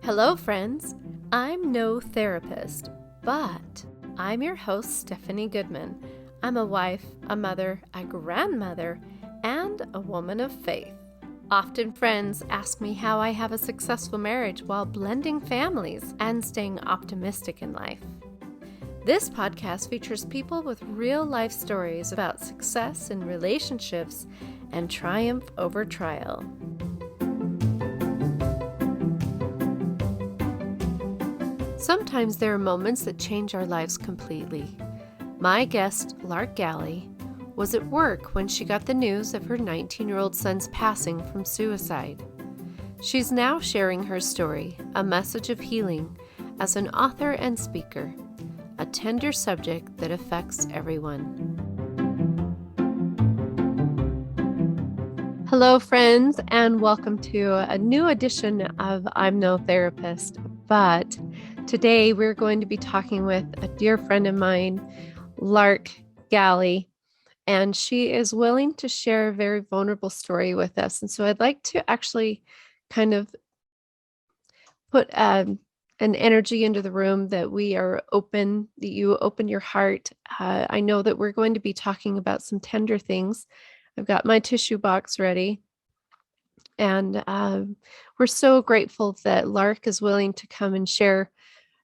Hello, friends. I'm no therapist, but I'm your host, Stephanie Goodman. I'm a wife, a mother, a grandmother, and a woman of faith. Often friends ask me how I have a successful marriage while blending families and staying optimistic in life. This podcast features people with real life stories about success in relationships and triumph over trial. Sometimes there are moments that change our lives completely. My guest, Lark Galley, was at work when she got the news of her 19-year-old son's passing from suicide. She's now sharing her story, a message of healing, as an author and speaker, a tender subject that affects everyone. Hello, friends, and welcome to a new edition of I'm No Therapist, but today we're going to be talking with a dear friend of mine, Lark Galley, and she is willing to share a very vulnerable story with us. And so I'd like to actually kind of put an energy into the room that we are open, that you open your heart. I know that we're going to be talking about some tender things. I've got my tissue box ready. And we're so grateful that Lark is willing to come and share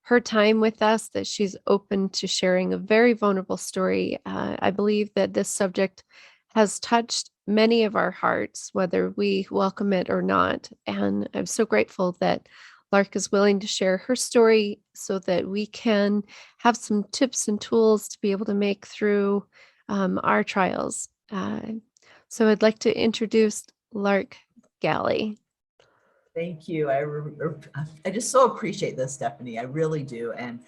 her time with us, that she's open to sharing a very vulnerable story. I believe that this subject has touched many of our hearts, whether we welcome it or not. And I'm so grateful that Lark is willing to share her story so that we can have some tips and tools to be able to make through our trials. So I'd like to introduce Lark Galley. Thank you. I just so appreciate this, Stephanie. I really do. And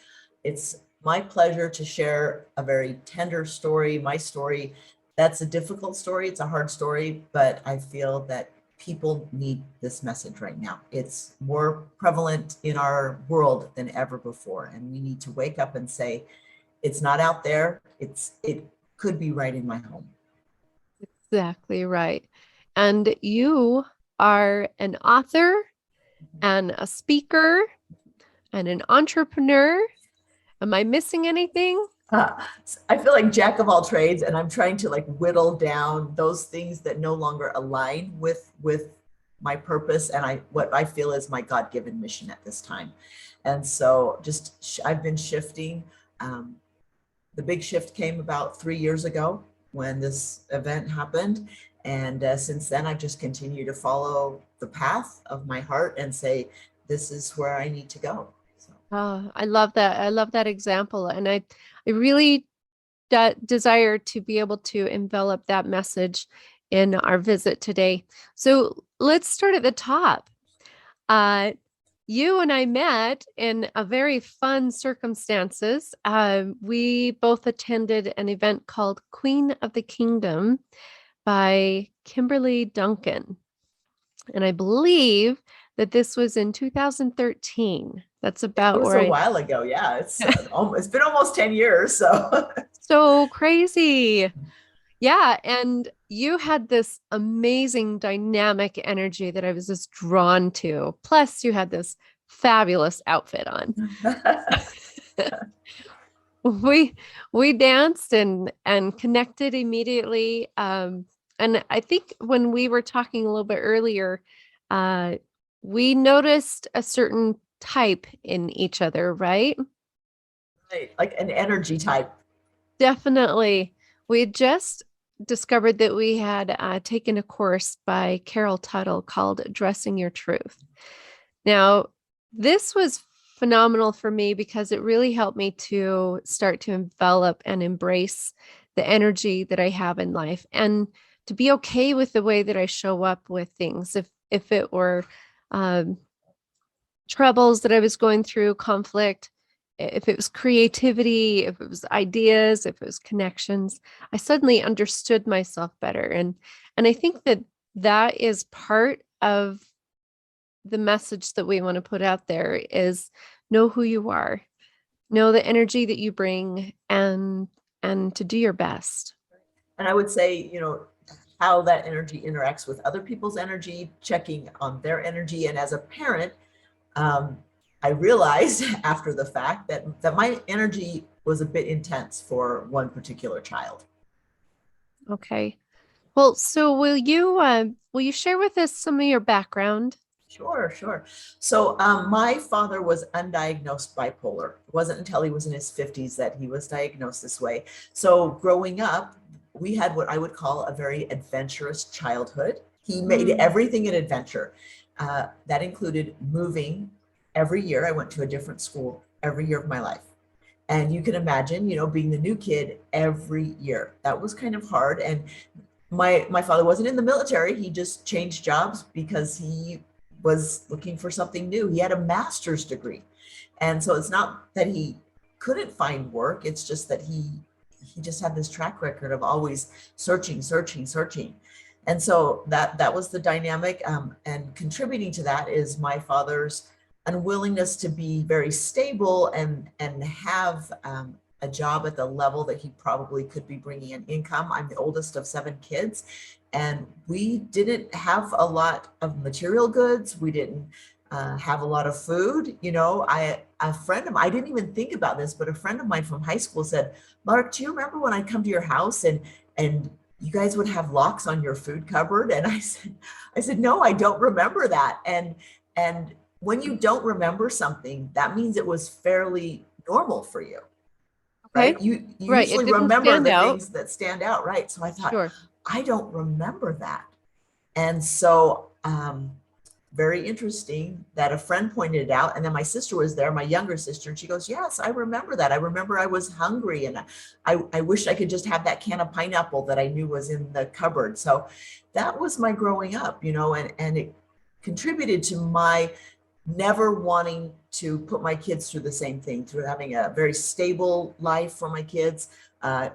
it's my pleasure to share a very tender story, my story. That's a difficult story. It's a hard story, but I feel that people need this message right now. It's more prevalent in our world than ever before. And we need to wake up and say, it's not out there. It could be right in my home. Exactly right. And you are an author and a speaker and an entrepreneur. Am I missing anything? I feel like jack of all trades, and I'm trying to whittle down those things that no longer align with my purpose and what I feel is my God-given mission at this time. And so I've been shifting. The big shift came about 3 years ago when this event happened. And since then, I've just continued to follow the path of my heart and say, this is where I need to go. So. Oh, I love that. I love that example. And I really desire to be able to envelop that message in our visit today. So let's start at the top. You and I met in a very fun circumstances. We both attended an event called Queen of the Kingdom by Kimberly Duncan. And I believe that this was in 2013. That's about it was a while ago. Yeah, it's been almost 10 years. So crazy. Yeah. And you had this amazing dynamic energy that I was just drawn to. Plus, you had this fabulous outfit on. we danced and connected immediately. And I think when we were talking a little bit earlier, we noticed a certain type in each other, right? Right, like an energy type. Definitely. We had just discovered that we had taken a course by Carol Tuttle called Addressing Your Truth. Now, this was phenomenal for me because it really helped me to start to envelop and embrace the energy that I have in life and to be okay with the way that I show up with things. If it were troubles that I was going through, conflict, if it was creativity, if it was ideas, if it was connections, I suddenly understood myself better. And I think that is part of the message that we want to put out there is know who you are, know the energy that you bring, and to do your best. And I would say, how that energy interacts with other people's energy, checking on their energy. And as a parent, um, I realized after the fact that my energy was a bit intense for one particular child. Okay. Well, so will you share with us some of your background? Sure, sure. So my father was undiagnosed bipolar. It wasn't until he was in his 50s that he was diagnosed this way. So growing up, we had what I would call a very adventurous childhood. He made Mm, everything an adventure. That included moving every year. I went to a different school every year of my life. And you can imagine, being the new kid every year. That was kind of hard. And my father wasn't in the military. He just changed jobs because he was looking for something new. He had a master's degree. And so it's not that he couldn't find work, it's just that he just had this track record of always searching, searching, searching. And so that was the dynamic. And contributing to that is my father's unwillingness to be very stable and have a job at the level that he probably could be bringing in income. I'm the oldest of 7 kids, and we didn't have a lot of material goods. We didn't have a lot of food. A friend of mine, I didn't even think about this, but a friend of mine from high school said, "Lark, do you remember when I come to your house and you guys would have locks on your food cupboard?" And I said, "No, I don't remember that." And when you don't remember something, that means it was fairly normal for you, okay. right? You Right. It usually didn't remember stand the out. things that stand out, right? So I thought, Sure. I don't remember that. And so very interesting that a friend pointed it out. And then my sister was there, my younger sister, and she goes, "Yes, I remember that. I remember I was hungry and I wish I could just have that can of pineapple that I knew was in the cupboard." So that was my growing up, and it contributed to my never wanting to put my kids through the same thing, through having a very stable life for my kids,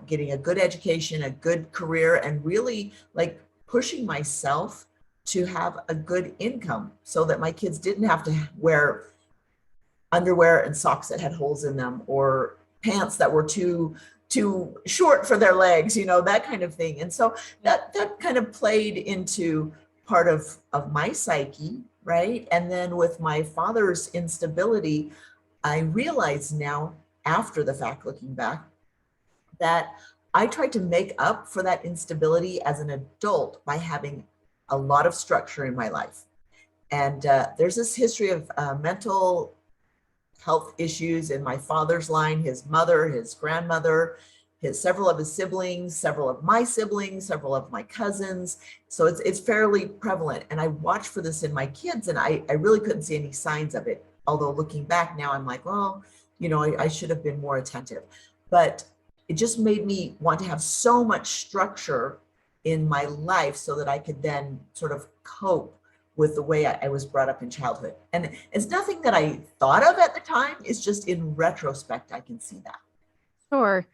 getting a good education, a good career, and really like pushing myself to have a good income so that my kids didn't have to wear underwear and socks that had holes in them, or pants that were too short for their legs, that kind of thing. And so that kind of played into part of my psyche, right? And then with my father's instability, I realize now, after the fact, looking back, that I tried to make up for that instability as an adult by having a lot of structure in my life. And there's this history of mental health issues in my father's line, his mother, his grandmother, several of his siblings, several of my siblings, several of my cousins. So it's fairly prevalent. And I watched for this in my kids, and I really couldn't see any signs of it. Although looking back now, I'm like, well, I should have been more attentive. But it just made me want to have so much structure in my life so that I could then sort of cope with the way I was brought up in childhood. And it's nothing that I thought of at the time. It's just in retrospect, I can see that. Sure.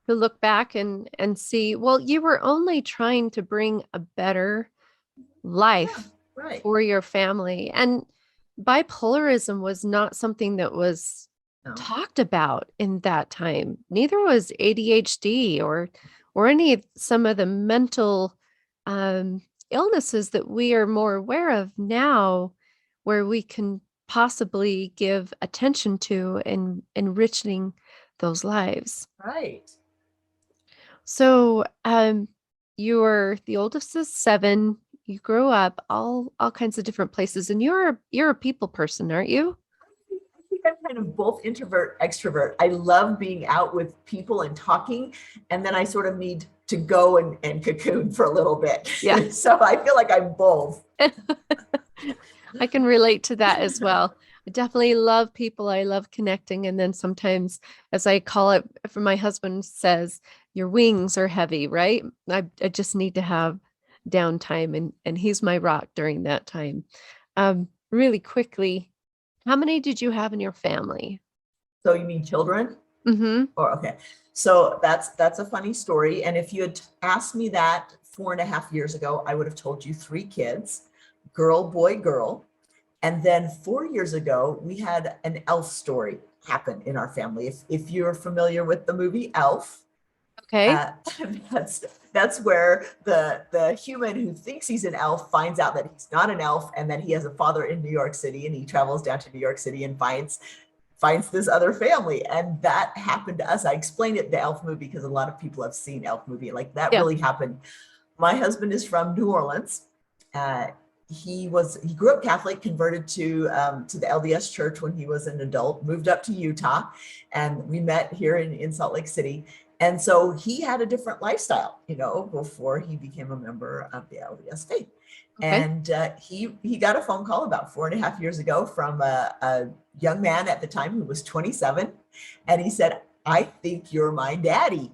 To look back and see, well, you were only trying to bring a better Yeah, life right. for your family. And bipolarism was not something that was No, talked about in that time. Neither was ADHD or any of some of the mental um, illnesses that we are more aware of now, where we can possibly give attention to and enriching those lives. right. So, you're the oldest of seven. You grew up all kinds of different places, and you're a people person, aren't you? I think I'm kind of both introvert, extrovert. I love being out with people and talking, and then I sort of need to go and cocoon for a little bit. Yeah, So I feel like I'm both. I can relate to that as well. I definitely love people. I love connecting, and then sometimes, as I call it, for my husband says, your wings are heavy, right? I just need to have downtime, and he's my rock during that time. Really quickly, how many did you have in your family? So you mean children? Mm-hmm. Or okay. So that's a funny story. And if you had asked me that 4.5 years ago, I would have told you 3 kids, girl, boy, girl. And then 4 years ago, we had an elf story happen in our family. If you're familiar with the movie Elf, Okay. Uh, that's where the human who thinks he's an elf finds out that he's not an elf, and that he has a father in New York City, and he travels down to New York City and finds this other family. And that happened to us. I explained it, the Elf movie, because a lot of people have seen Elf movie. Like, that Yeah. really happened. My husband is from New Orleans. He grew up Catholic, converted to the LDS church when he was an adult, moved up to Utah, and we met here in Salt Lake City. And so he had a different lifestyle, before he became a member of the LDS faith. Okay. And he got a phone call about 4.5 years ago from a young man at the time who was 27. And he said, "I think you're my daddy."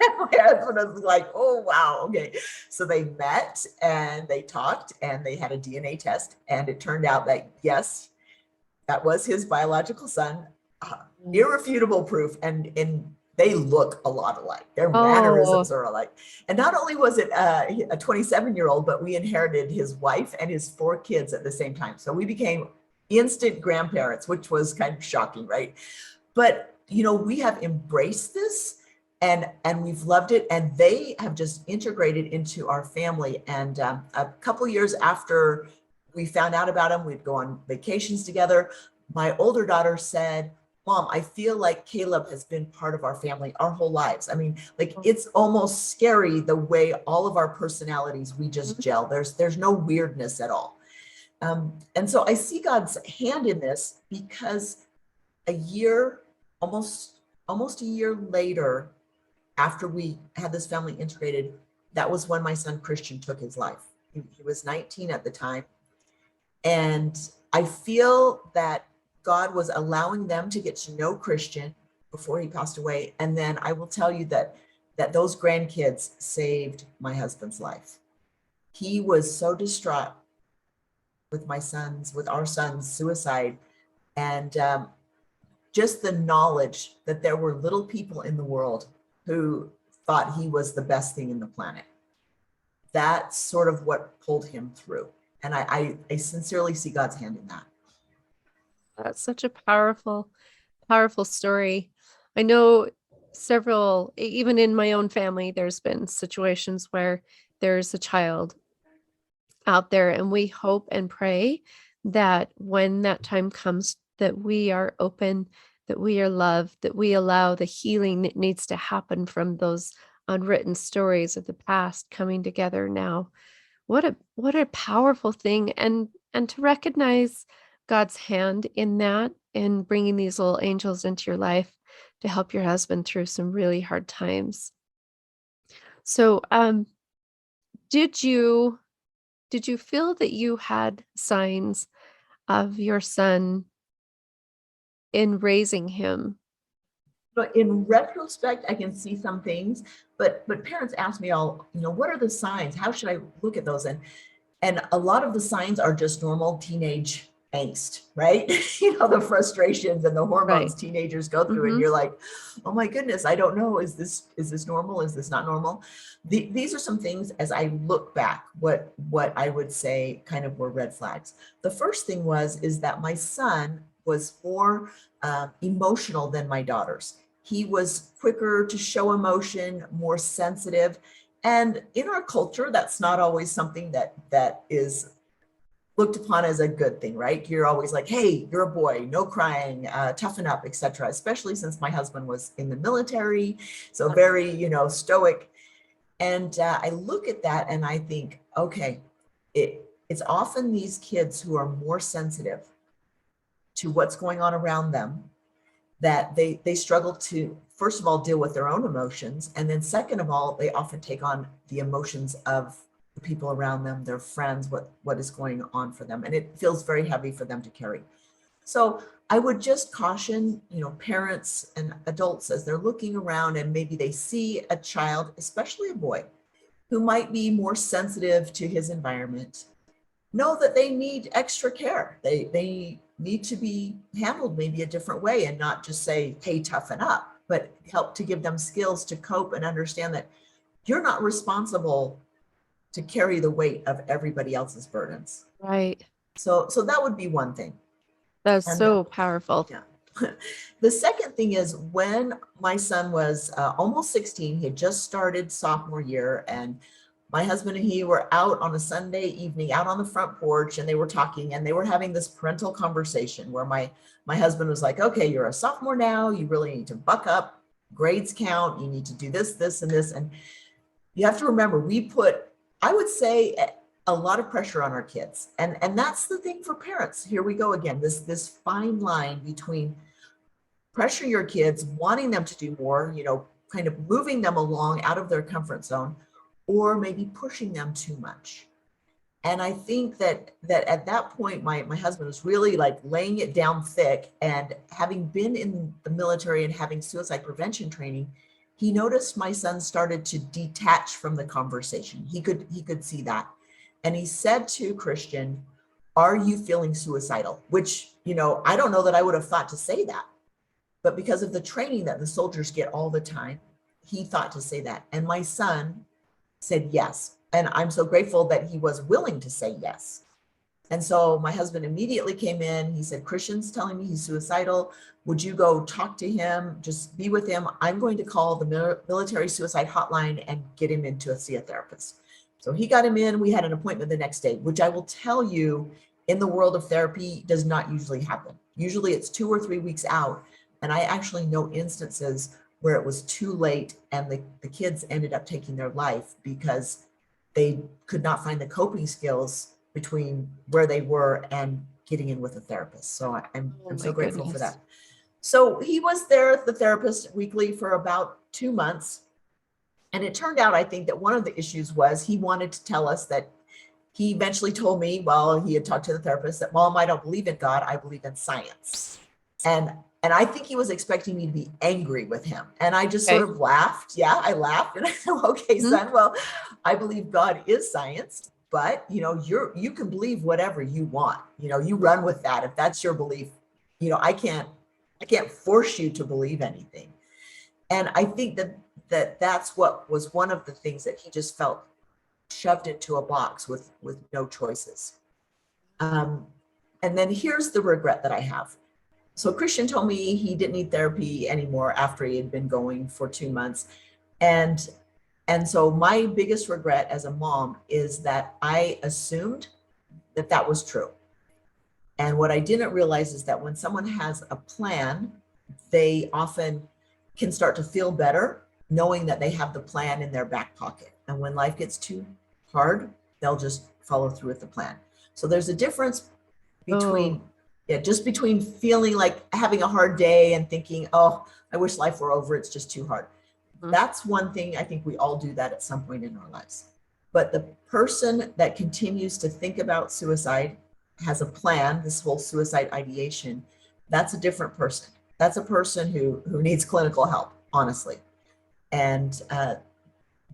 My husband was like, "Oh, wow. Okay." So they met and they talked and they had a DNA test. And it turned out that, yes, that was his biological son. Irrefutable proof. And they look a lot alike. Their Oh, mannerisms are alike. And not only was it a 27-year-old, but we inherited his wife and his 4 kids at the same time. So we became instant grandparents, which was kind of shocking, right? But, we have embraced this, and we've loved it, and they have just integrated into our family. And a couple years after we found out about them, we'd go on vacations together. My older daughter said, "Mom, I feel like Caleb has been part of our family our whole lives." I mean, like, it's almost scary the way all of our personalities, we just gel. There's no weirdness at all. And so I see God's hand in this, because a year, almost a year later, after we had this family integrated, that was when my son Christian took his life. He was 19 at the time. And I feel that God was allowing them to get to know Christian before he passed away. And then I will tell you that those grandkids saved my husband's life. He was so distraught with our son's suicide. And just the knowledge that there were little people in the world who thought he was the best thing in the planet. That's sort of what pulled him through. And I sincerely see God's hand in that. that's such a powerful, powerful story. I know even in my own family, there's been situations where there's a child out there, and we hope and pray that when that time comes, that we are open, that we are loved, that we allow the healing that needs to happen from those unwritten stories of the past coming together now. What a powerful thing, and to recognize God's hand in that, and bringing these little angels into your life to help your husband through some really hard times. So, did you did you feel that you had signs of your son in raising him? But in retrospect, I can see some things, but parents ask me all, what are the signs? How should I look at those? And a lot of the signs are just normal teenage angst, right? The frustrations and the hormones Right. teenagers go through, and Mm-hmm. you're like, "Oh my goodness, I don't know. Is this normal? Is this not normal?" These are some things, as I look back, what I would say kind of were red flags. The first thing is that my son was more emotional than my daughters. He was quicker to show emotion, more sensitive. And in our culture, that's not always something that is looked upon as a good thing, right? You're always like, "Hey, you're a boy, no crying, toughen up," etc. Especially since my husband was in the military, so very, stoic. And I look at that and I think, okay, it's often these kids who are more sensitive to what's going on around them, that they struggle to, first of all, deal with their own emotions, and then second of all, they often take on the emotions of the people around them, their friends, what is going on for them, and it feels very heavy for them to carry. So I would just caution, parents and adults, as they're looking around and maybe they see a child, especially a boy, who might be more sensitive to his environment, know that they need extra care. They need to be handled maybe a different way, and not just say, "Hey, toughen up," but help to give them skills to cope and understand that you're not responsible to carry the weight of everybody else's burdens. Right. So that would be one thing. That's And so powerful. yeah. The second thing is when my son was almost 16, he had just started sophomore year, and my husband and he were out on a Sunday evening, out on the front porch, and they were talking, and they were having this parental conversation where my husband was like, okay, you're a sophomore now, you really need to buck up, grades count, you need to do this, this, and this. And you have to remember, we put, I would say, a lot of pressure on our kids. And that's the thing for parents. Here we go again, this fine line between pressure your kids, wanting them to do more, kind of moving them along out of their comfort zone, or maybe pushing them too much. And I think that at that point, my husband was really like laying it down thick. And having been in the military and having suicide prevention training, he noticed my son started to detach from the conversation. He could see that. And he said to Christian, "Are you feeling suicidal?" Which, I don't know that I would have thought to say that. But because of the training that the soldiers get all the time, he thought to say that. And my son said yes. And I'm so grateful that he was willing to say yes. And so my husband immediately came in. He said, "Christian's telling me he's suicidal. Would you go talk to him? Just be with him. I'm going to call the military suicide hotline and get him in to see a therapist." So he got him in. We had an appointment the next day, which I will tell you, in the world of therapy, does not usually happen. Usually it's 2 or 3 weeks out. And I actually know instances where it was too late and the kids ended up taking their life because they could not find the coping skills between where they were and getting in with a therapist. So I'm so grateful for that. So he was there at the therapist weekly for about 2 months. And it turned out, I think, that one of the issues was he wanted to tell us that he eventually told me, while he had talked to the therapist, that, "Mom, I don't believe in God, I believe in science." And I think he was expecting me to be angry with him. And I just sort of laughed. Yeah, I laughed. And I said, "Okay, son, well, I believe God is science, but you can believe whatever you want. You run with that. If that's your belief, I can't force you to believe anything." And I think that's what was one of the things that he just felt shoved into a box with no choices. And then here's the regret that I have. So Christian told me he didn't need therapy anymore after he had been going for 2 months. And so my biggest regret as a mom is that I assumed that that was true. And what I didn't realize is that when someone has a plan, they often can start to feel better knowing that they have the plan in their back pocket. And when life gets too hard, they'll just follow through with the plan. So there's a difference between just between feeling like having a hard day and thinking, "Oh, I wish life were over. It's just too hard." That's one thing. I think we all do that at some point in our lives. But the person that continues to think about suicide, has a plan, this whole suicide ideation, that's a different person. That's a person who needs clinical help, honestly. And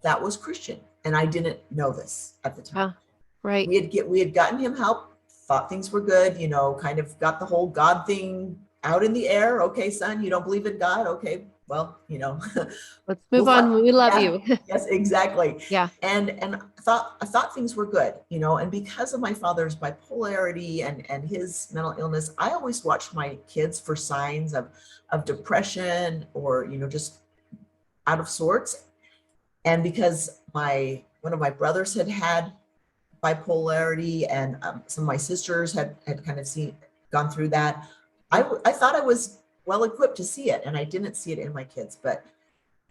that was Christian. And I didn't know this at the time. Right. We had gotten him help, thought things were good, kind of got the whole God thing out in the air. "Okay, son, you don't believe in God. Okay, well, let's move on. We love you. Yes, exactly. Yeah. And I thought things were good, and because of my father's bipolarity and his mental illness, I always watched my kids for signs of depression or, just out of sorts. And because one of my brothers had bipolarity, and some of my sisters had kind of gone through that, I thought I was well equipped to see it, and I didn't see it in my kids. But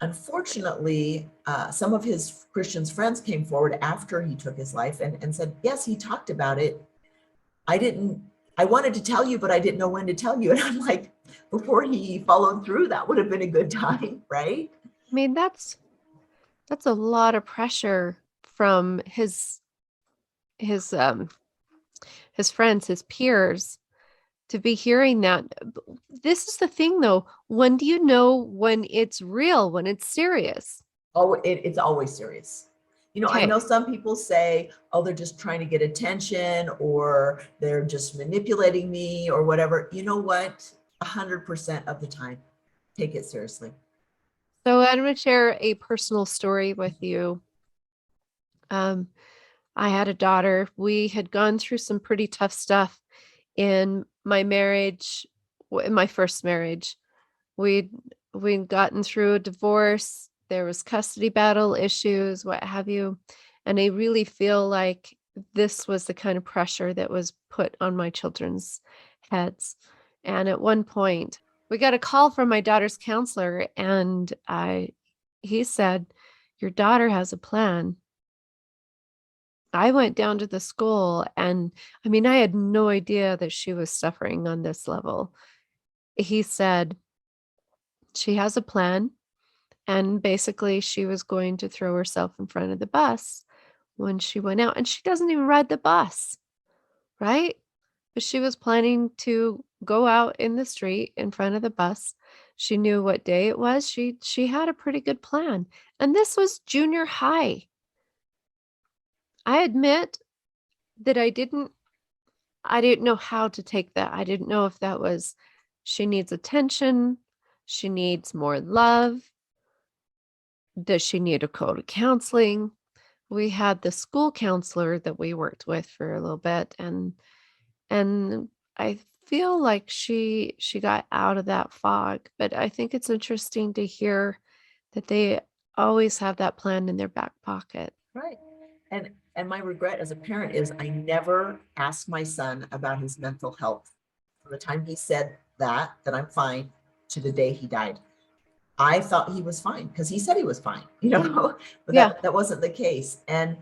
unfortunately, some of his Christian's friends came forward after he took his life and said, "Yes, he talked about it. I wanted to tell you, but I didn't know when to tell you." And I'm like, before he followed through, that would have been a good time, right? I mean, that's a lot of pressure from his friends, his peers, to be hearing that. This is the thing, though. When do you know when it's real, when it's serious? Oh, it's always serious. I know some people say, "Oh, they're just trying to get attention, or they're just manipulating me, or whatever." You know what? 100% of the time, take it seriously. So I'm going to share a personal story with you. I had a daughter. We had gone through some pretty tough stuff in my marriage. in my first marriage. We'd we'd gotten through a divorce. There was custody battle issues, what have you. And I really feel like this was the kind of pressure that was put on my children's heads. And at one point, we got a call from my daughter's counselor, and he said, "Your daughter has a plan." I went down to the school, and I mean, I had no idea that she was suffering on this level. He said, "She has a plan." And basically, she was going to throw herself in front of the bus when she went out. And she doesn't even ride the bus, right? But she was planning to go out in the street in front of the bus. She knew what day it was. She had a pretty good plan. And this was junior high. I admit that I didn't know how to take that. I didn't know if that was she needs attention, she needs more love, does she need to go to counseling? We had the school counselor that we worked with for a little bit, and I feel like she got out of that fog, but I think it's interesting to hear that they always have that plan in their back pocket. Right. And my regret as a parent is I never asked my son about his mental health. From the time he said that I'm fine, to the day he died. I thought he was fine because he said he was fine, but Yeah. that wasn't the case. And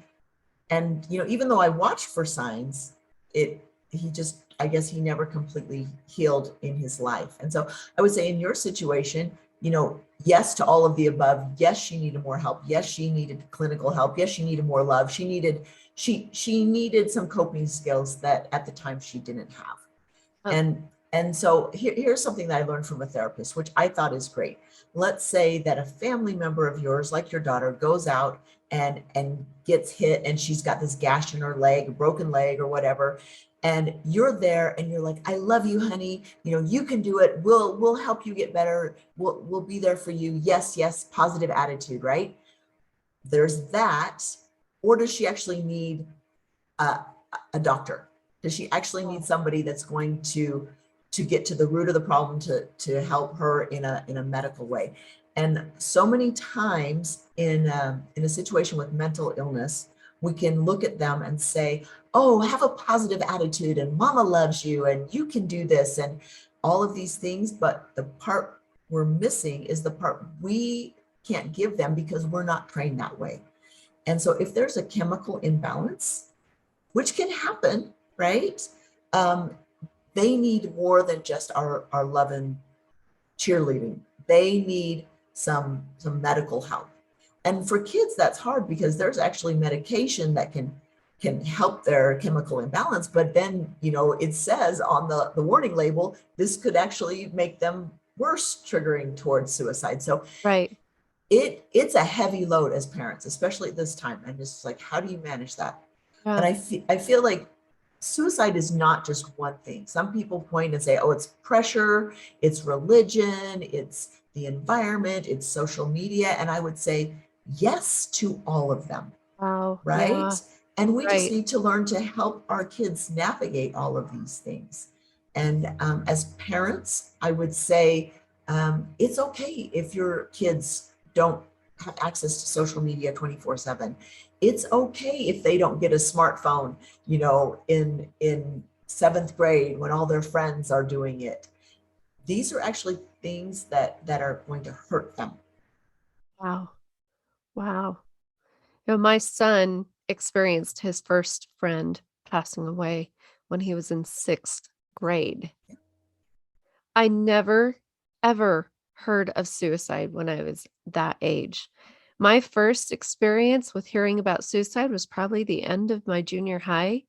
even though I watched for signs, he just, I guess he never completely healed in his life. And so I would say in your situation, yes to all of the above. Yes, she needed more help. Yes, she needed clinical help. Yes, she needed more love. She needed some coping skills that at the time she didn't have. Uh, And so here's something that I learned from a therapist, which I thought is great. Let's say that a family member of yours, like your daughter, goes out and gets hit, and she's got this gash in her leg, a broken leg or whatever. And you're there and you're like, "I love you, honey. You can do it. We'll help you get better. We'll be there for you." Yes, yes, positive attitude, right? There's that. Or does she actually need a, a doctor? Does she actually need somebody that's going to get to the root of the problem, to help her in a medical way? And so many times in a situation with mental illness, we can look at them and say, "Oh, have a positive attitude, and mama loves you, and you can do this," and all of these things. But the part we're missing is the part we can't give them because we're not trained that way. And so if there's a chemical imbalance, which can happen, right? Um, they need more than just our love and cheerleading. They need some medical help. And for kids, that's hard because there's actually medication that can help their chemical imbalance. But then, it says on the warning label, this could actually make them worse, triggering towards suicide. So right. it's a heavy load as parents, especially at this time. And it's like, how do you manage that? And Yeah. I feel like suicide is not just one thing. Some people point and say, "Oh, it's pressure, it's religion, it's the environment, it's social media." And I would say yes to all of them, Wow. right? Yeah. And we just Right. need to learn to help our kids navigate all of these things. And as parents, I would say it's okay if your kids don't have access to social media 24/7. It's okay if they don't get a smartphone, in seventh grade when all their friends are doing it. These are actually things that are going to hurt them. Wow. Wow. My son experienced his first friend passing away when he was in sixth grade. I never, ever heard of suicide when I was that age. My first experience with hearing about suicide was probably the end of my junior high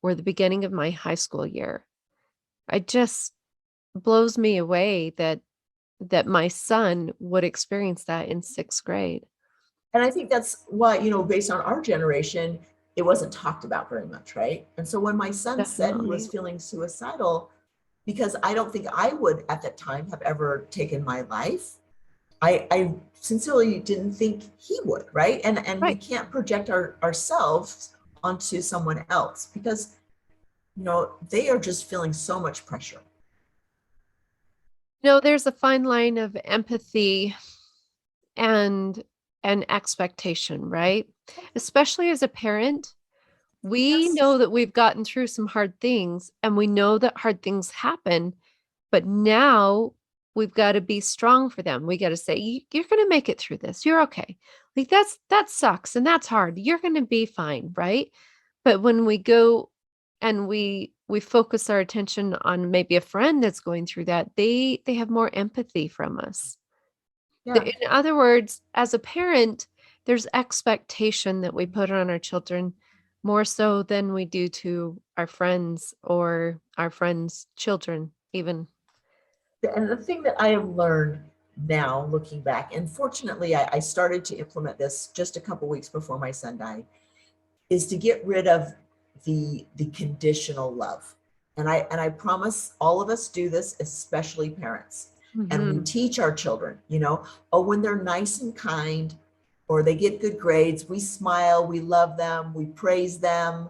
or the beginning of my high school year. It just blows me away that my son would experience that in sixth grade. And I think that's why, based on our generation, it wasn't talked about very much, right? And so when my son said he was Definitely. feeling suicidal, because I don't think I would at that time have ever taken my life, I sincerely didn't think he would, right? And we Right. can't project ourselves onto someone else because they are just feeling so much pressure. There's a fine line of empathy and expectation, right? Especially as a parent, we Yes. know that we've gotten through some hard things and we know that hard things happen, but now we've got to be strong for them. We got to say, You're going to make it through this. You're okay." Like that sucks and that's hard. You're going to be fine, right? But when we go and we focus our attention on maybe a friend that's going through that, they have more empathy from us. Yeah. In other words, as a parent, there's expectation that we put on our children more so than we do to our friends or our friends' children, even. And the thing that I have learned now, looking back, and fortunately, I started to implement this just a couple weeks before my son died, is to get rid of the conditional love. And I promise all of us do this, especially parents. And we Hmm. teach our children, oh, when they're nice and kind or they get good grades, we smile, we love them, we praise them.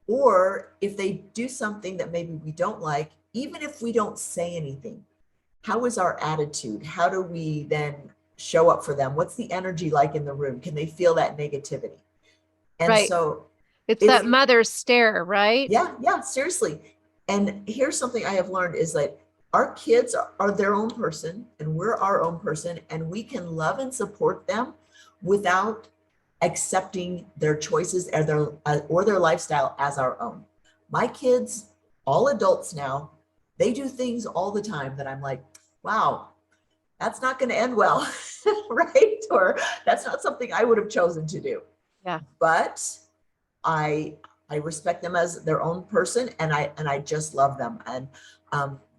Or if they do something that maybe we don't like, even if we don't say anything, how is our attitude? How do we then show up for them? What's the energy like in the room? Can they feel that negativity? And Right. so It's it's, that mother stare, right? yeah, yeah, seriously. And here's something I have learned is that our kids are their own person and we're our own person, and we can love and support them without accepting their choices or their lifestyle as our own. My kids, all adults now, they do things all the time that I'm like, wow, that's not going to end well, right? Or that's not something I would have chosen to do. Yeah. But I I respect them as their own person, and I just love them. And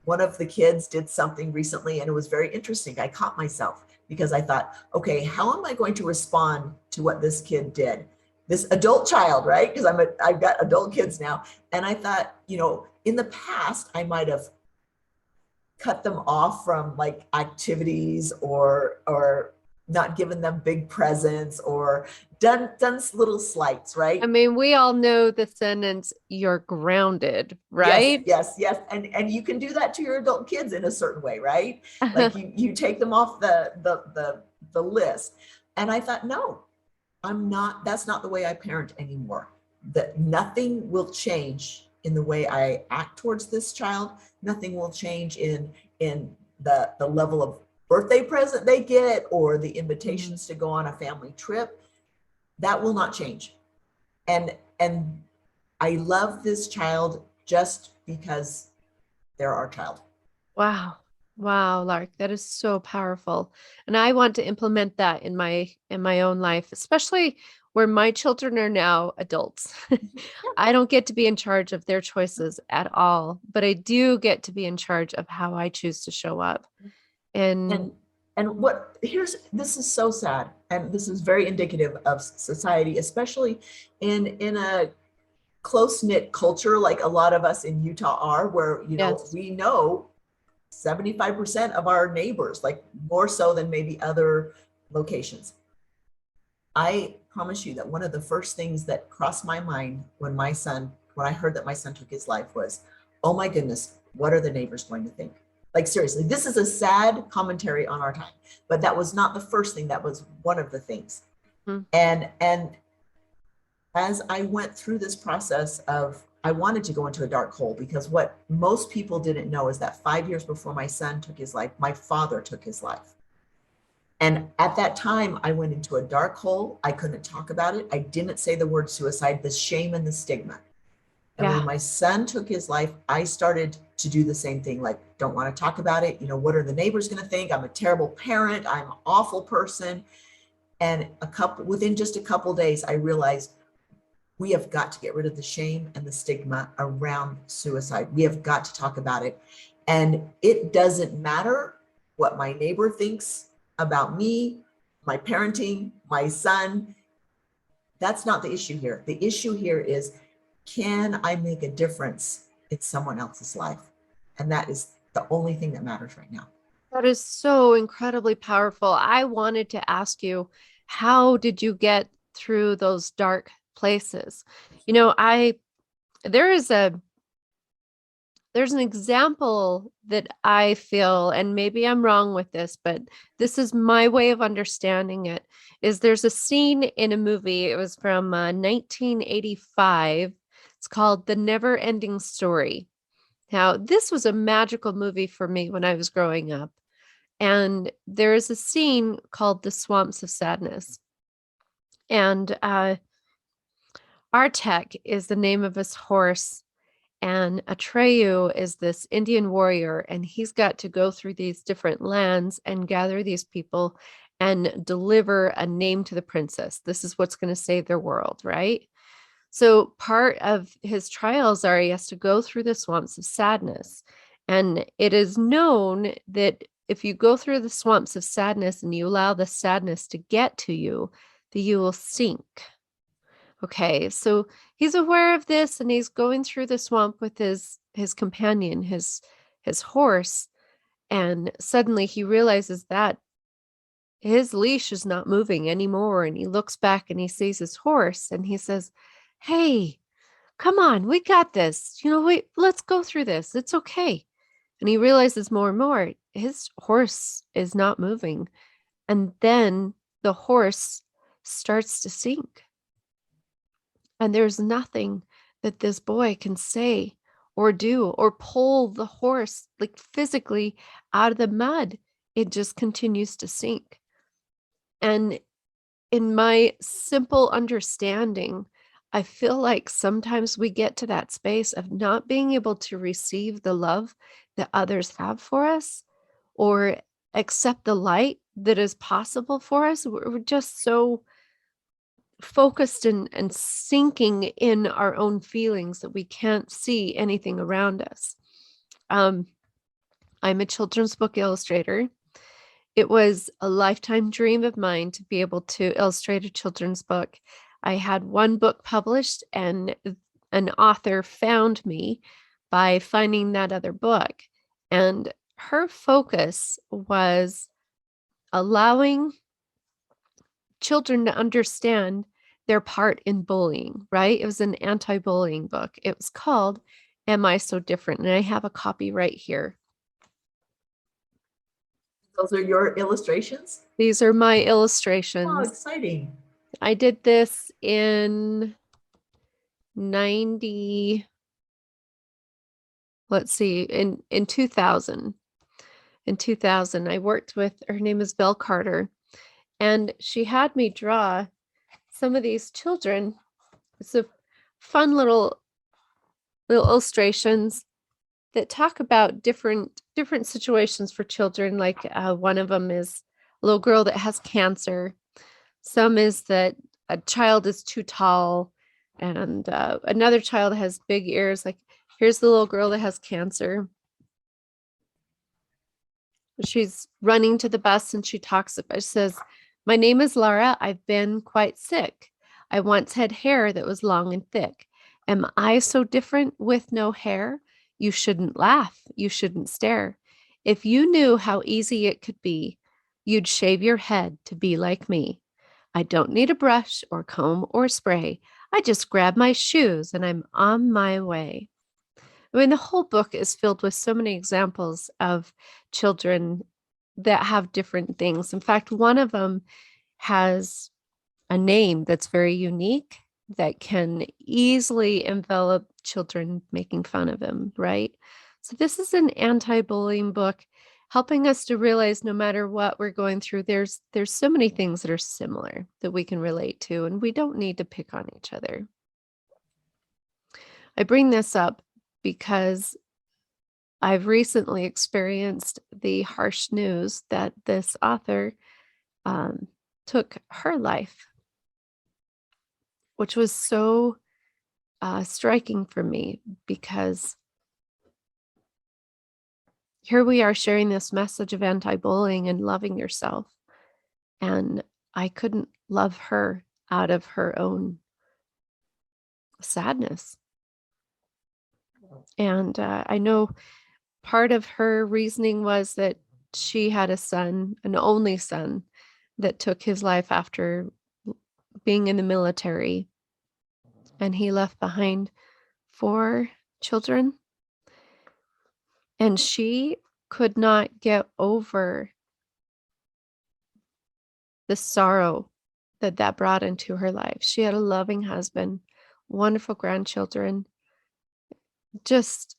one of the kids did something recently, and it was very interesting. I caught myself because I thought, okay, how am I going to respond to what this kid did? This adult child, right? Because I've got adult kids now, and I thought, in the past, I might have cut them off from like activities or not given them big presents or done little slights, I right? mean, we all know the sentence, "You're grounded," Yes, right? yes, yes. And you can do that to your adult kids in a certain way, right? Like you take them off the list. And I thought, no, that's not the way I parent anymore. That nothing will change in the way I act towards this child. Nothing will change in the level of birthday present they get or the Mm. invitations to go on a family trip. That will not change. And I love this child just because they're our child. Wow. Wow, Lark, that is so powerful. And I want to implement that in my own life, especially where my children are now adults. I don't get to be in charge of their choices at all, but I do get to be in charge of how I choose to show up. And And and what here's this is so sad, and this is very indicative of society, especially in a close knit culture like a lot of us in Utah are, where yes. we know 75% of our neighbors, like more so than maybe other locations. I promise you that one of the first things that crossed my mind when I heard that my son took his life was, oh my goodness, what are the neighbors going to think? Like, seriously, this is a sad commentary on our time, but that was not the first thing. That was one of the things. Mm. And as I went through this process I wanted to go into a dark hole, because what most people didn't know is that 5 years before my son took his life, my father took his life. And at that time, I went into a dark hole. I couldn't talk about it. I didn't say the word suicide, the shame and the stigma. And when Yeah. my son took his life, I started to do the same thing, like, don't want to talk about it. What are the neighbors going to think? I'm a terrible parent. I'm an awful person. And within just a couple days, I realized we have got to get rid of the shame and the stigma around suicide. We have got to talk about it. And it doesn't matter what my neighbor thinks about me, my parenting, my son. That's not the issue here. The issue here is, can I make a difference in someone else's life? And that is the only thing that matters right now. That is so incredibly powerful. I wanted to ask you, how did you get through those dark places? I there is there's an example that I feel, and maybe I'm wrong with this, but this is my way of understanding it, is there's a scene in a movie. It was from 1985. It's called The Never Ending Story. Now, this was a magical movie for me when I was growing up. And there is a scene called The Swamps of Sadness. And Artek is the name of his horse, and Atreyu is this Indian warrior, and he's got to go through these different lands and gather these people and deliver a name to the princess. This is what's going to save their world, right? So part of his trials are he has to go through the swamps of sadness. And it is known that if you go through the swamps of sadness and you allow the sadness to get to you, that you will sink. Okay, so he's aware of this and he's going through the swamp with his companion, his horse, and suddenly he realizes that his leash is not moving anymore, and he looks back and he sees his horse and he says, "Hey, come on, we got this. Wait, let's go through this. It's okay." And he realizes more and more his horse is not moving. And then the horse starts to sink. And there's nothing that this boy can say or do or pull the horse like physically out of the mud. It just continues to sink. And in my simple understanding, I feel like sometimes we get to that space of not being able to receive the love that others have for us or accept the light that is possible for us. We're just so focused and sinking in our own feelings that we can't see anything around us. I'm a children's book illustrator. It was a lifetime dream of mine to be able to illustrate a children's book. I had one book published, and an author found me by finding that other book. And her focus was allowing children to understand their part in bullying, right? It was an anti-bullying book. It was called Am I So Different? And I have a copy right here. Those are your illustrations? These are my Oh, illustrations. exciting. I did this in 90, let's see, in 2000. In 2000, I worked with, her name is Belle Carter, and she had me draw some of these children. It's a fun little illustrations that talk about different situations for children. Like one of them is a little girl that has cancer. Some is that a child is too tall, and another child has big ears. Like here's the little girl that has cancer. She's running to the bus and she talks about, she says, "My name is Laura. I've been quite sick. I once had hair that was long and thick. Am I so different with no hair? You shouldn't laugh. You shouldn't stare. If you knew how easy it could be, you'd shave your head to be like me. I don't need a brush or comb or spray. I just grab my shoes and I'm on my way." I mean, the whole book is filled with so many examples of children that have different things. In fact, one of them has a name that's very unique that can easily envelop children making fun of him, right? So this is an anti-bullying book, helping us to realize no matter what we're going through, there's so many things that are similar that we can relate to, and we don't need to pick on each other. I bring this up because I've recently experienced the harsh news that this author took her life, which was so striking for me, because here we are sharing this message of anti-bullying and loving yourself, and I couldn't love her out of her own sadness. And I know part of her reasoning was that she had a son, an only son, that took his life after being in the military, and he left behind 4 children. And she could not get over the sorrow that that brought into her life. She had a loving husband, wonderful grandchildren, just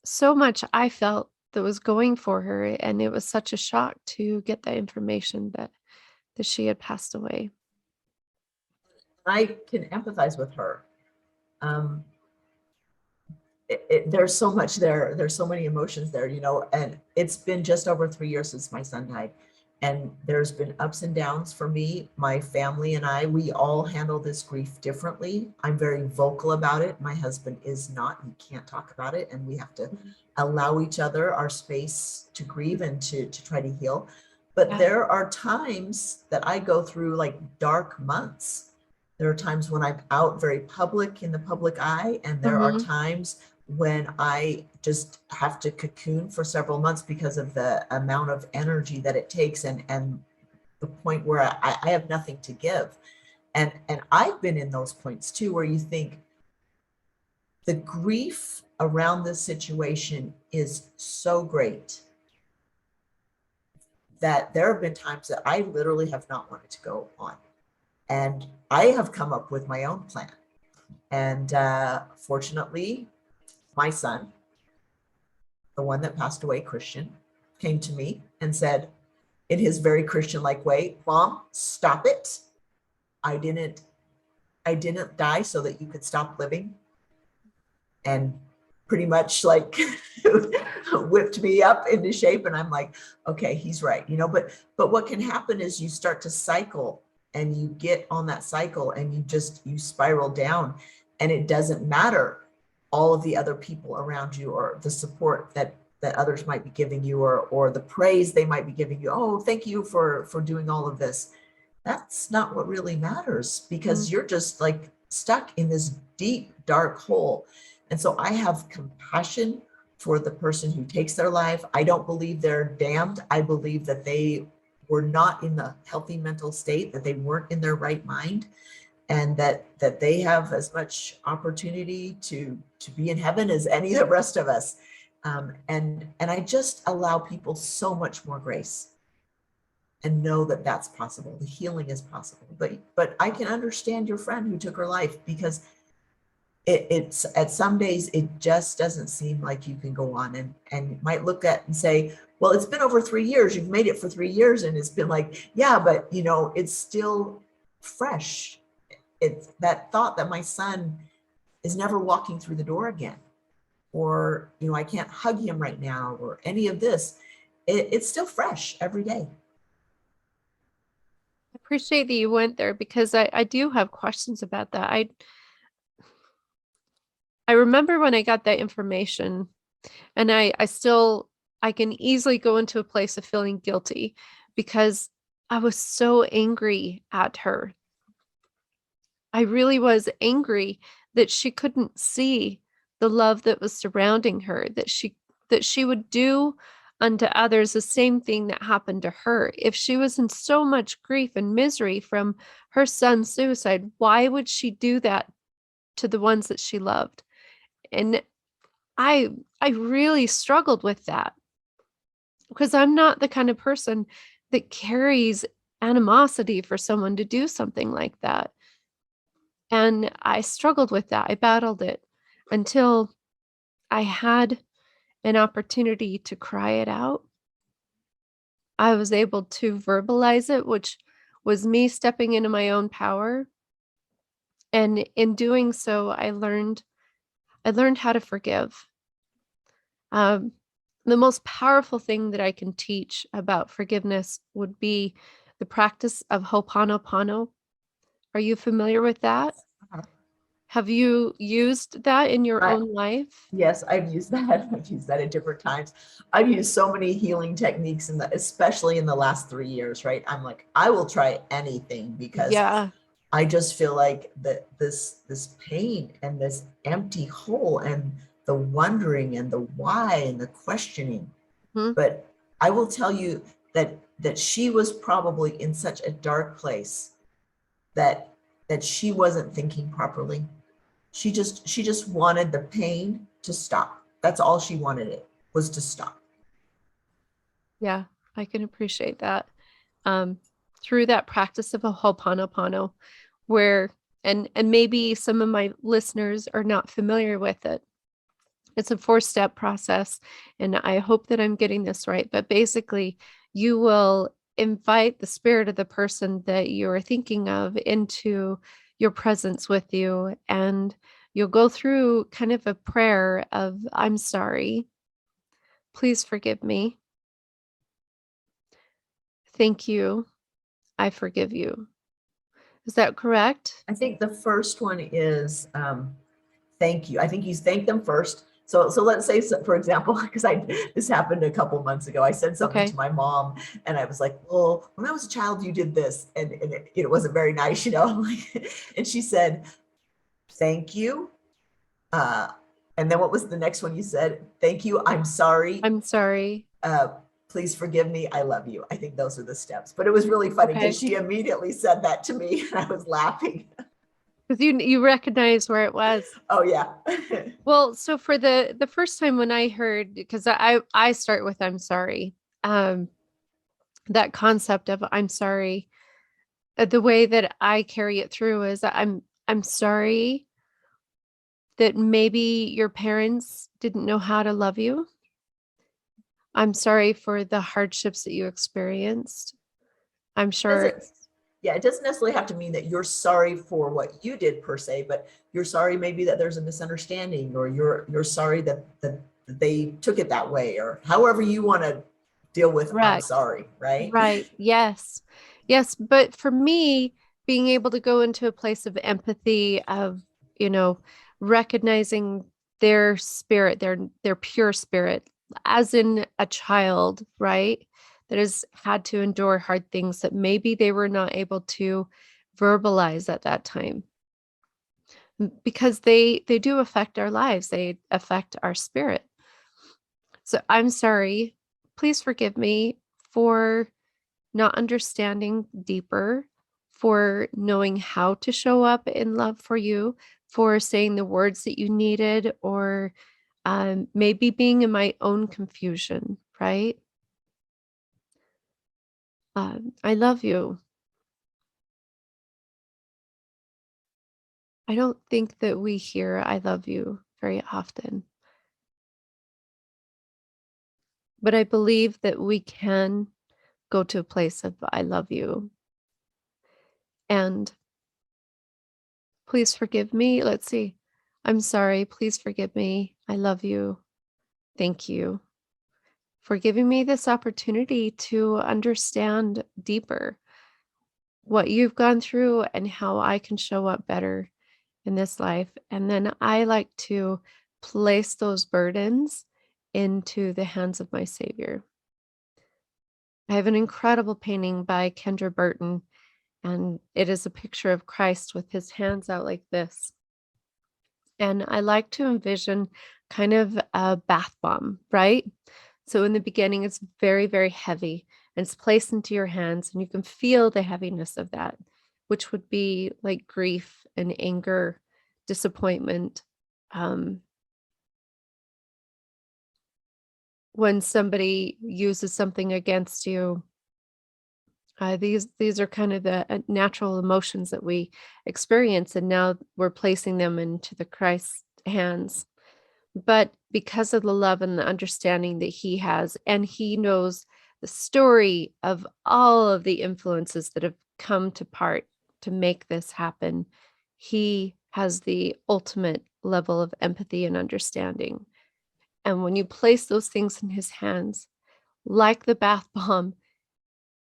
so much I felt that was going for her. And it was such a shock to get that information that she had passed away. I can empathize with her. Um, there's so much there. There's so many emotions there, you know, and it's been just over 3 years since my son died. And there's been ups and downs for me, my family and I, we all handle this grief differently. I'm very vocal about it. My husband is not, he can't talk about it. And we have to allow each other our space to grieve and to try to heal. But there are times that I go through like dark months. There are times when I'm out very public in the public eye, and there are times when I just have to cocoon for several months because of the amount of energy that it takes, and the point where I have nothing to give. And I've been in those points too, where you think the grief around this situation is so great that there have been times that I literally have not wanted to go on. And I have come up with my own plan. And fortunately, my son, the one that passed away, Christian, came to me and said, in his very Christian-like way, Mom, stop it. I didn't die so that you could stop living. And pretty much like whipped me up into shape. And I'm like, okay, he's right, you know, but what can happen is you start to cycle, and you get on that cycle, and you spiral down, and it doesn't matter all of the other people around you, or the support that others might be giving you, or the praise they might be giving you. Oh, thank you for doing all of this. That's not what really matters, because you're just like stuck in this deep, dark hole. And so I have compassion for the person who takes their life. I don't believe they're damned. I believe that they were not in the healthy mental state, that they weren't in their right mind, and that they have as much opportunity to be in heaven as any of the rest of us. And I just allow people so much more grace, and know that that's possible. The healing is possible. But I can understand your friend who took her life, because it's at some days it just doesn't seem like you can go on, and you might look at and say, well, it's been over 3 years. You've made it for 3 years. And it's been like, yeah, but you know, it's still fresh. It's that thought that my son is never walking through the door again, or, you know, I can't hug him right now, or any of this. It's still fresh every day. I appreciate that you went there, because I do have questions about that. I remember when I got that information, and I can easily go into a place of feeling guilty, because I was so angry at her. I really was angry that she couldn't see the love that was surrounding her, that she would do unto others the same thing that happened to her. If she was in so much grief and misery from her son's suicide, why would she do that to the ones that she loved? And I really struggled with that, because I'm not the kind of person that carries animosity for someone to do something like that. And I struggled with that. I battled it until I had an opportunity to cry it out. I was able to verbalize it, which was me stepping into my own power. And in doing so, I learned how to forgive. Um, the most powerful thing that I can teach about forgiveness would be the practice of Ho'oponopono. Are you familiar with that? Have you used that in your I, own life? yes, I've used that. I've used that at different times. I've used so many healing techniques especially in the last 3 years, right? I'm like, I will try anything, because Yeah. I just feel like that this pain and this empty hole, and the wondering and the why and the questioning. Mhm. But I will tell you that she was probably in such a dark place that she wasn't thinking properly. She just wanted the pain to stop. That's all she wanted it. was to stop. Yeah, I can appreciate that. Um, through that practice of a Ho'oponopono, where and maybe some of my listeners are not familiar with it. It's a 4-step process, and I hope that I'm getting this right. But basically, you will invite the spirit of the person that you're thinking of into your presence with you, and you'll go through kind of a prayer of, I'm sorry. Please forgive me. Thank you. I forgive you. Is that correct? I think the first one is thank you. I think you thank them first. So let's say, for example, because this happened a couple months ago. I said something to my mom, and I was like, "Well, when I was a child, you did this," and it wasn't very nice, And she said, "Thank you." And then what was the next one you said? Thank you. I'm sorry. I'm sorry. Please forgive me. I love you. I think those are the steps. But it was really funny because she immediately said that to me, and I was laughing. Because you recognize where it was. Oh yeah. Well, so for the first time when I heard, because I start with I'm sorry, that concept of I'm sorry, the way that I carry it through is that I'm sorry that maybe your parents didn't know how to love you. I'm sorry for the hardships that you experienced. I'm sure. It doesn't necessarily have to mean that you're sorry for what you did per se, but you're sorry maybe that there's a misunderstanding, or you're sorry that they took it that way, or however you want to deal with I'm sorry, right? Right. Yes. Yes. But for me, being able to go into a place of empathy, of, recognizing their spirit, their pure spirit, as in a child, right? That has had to endure hard things that maybe they were not able to verbalize at that time. Because they do affect our lives. They affect our spirit. So I'm sorry. Please forgive me for not understanding deeper, for knowing how to show up in love for you, for saying the words that you needed, or maybe being in my own confusion, right? I love you. I don't think that we hear I love you very often, but I believe that we can go to a place of I love you. And please forgive me. Let's see. I'm sorry. Please forgive me. I love you. Thank you for giving me this opportunity to understand deeper what you've gone through and how I can show up better in this life. And then I like to place those burdens into the hands of my Savior. I have an incredible painting by Kendra Burton, and it is a picture of Christ with his hands out like this. And I like to envision kind of a bath bomb, right? So in the beginning, it's very, very heavy, and it's placed into your hands, and you can feel the heaviness of that, which would be like grief and anger, disappointment. When somebody uses something against you, these are kind of the natural emotions that we experience, and now we're placing them into the Christ's hands. But because of the love and the understanding that he has, and he knows the story of all of the influences that have come to part to make this happen, he has the ultimate level of empathy and understanding. And when you place those things in his hands, like the bath bomb,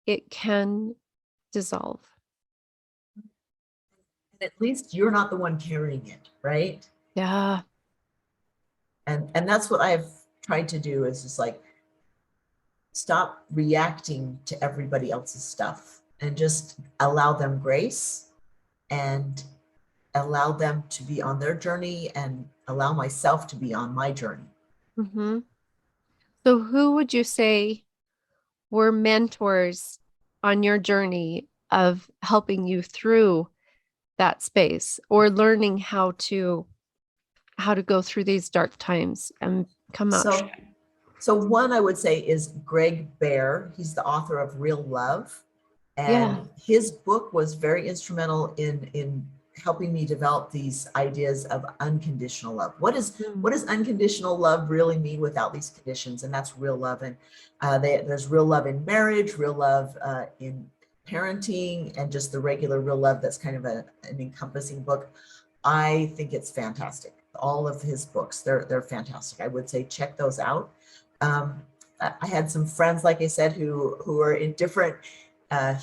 it can dissolve. And at least you're not the one carrying it, right? Yeah. And that's what I've tried to do, is just like stop reacting to everybody else's stuff and just allow them grace, and allow them to be on their journey, and allow myself to be on my journey. Mm-hmm. So who would you say were mentors on your journey of helping you through that space, or learning how to go through these dark times and come out So strong? So one I would say is Greg Bear. He's the author of Real Love. Yeah. And his book was very instrumental in helping me develop these ideas of unconditional love. What does unconditional love really mean without these conditions? And that's real love. And there's real love in marriage, real love in parenting, and just the regular real love. That's kind of an encompassing book. I think it's fantastic. All of his books, they're fantastic. I would say check those out. I had some friends, like I said, who are in different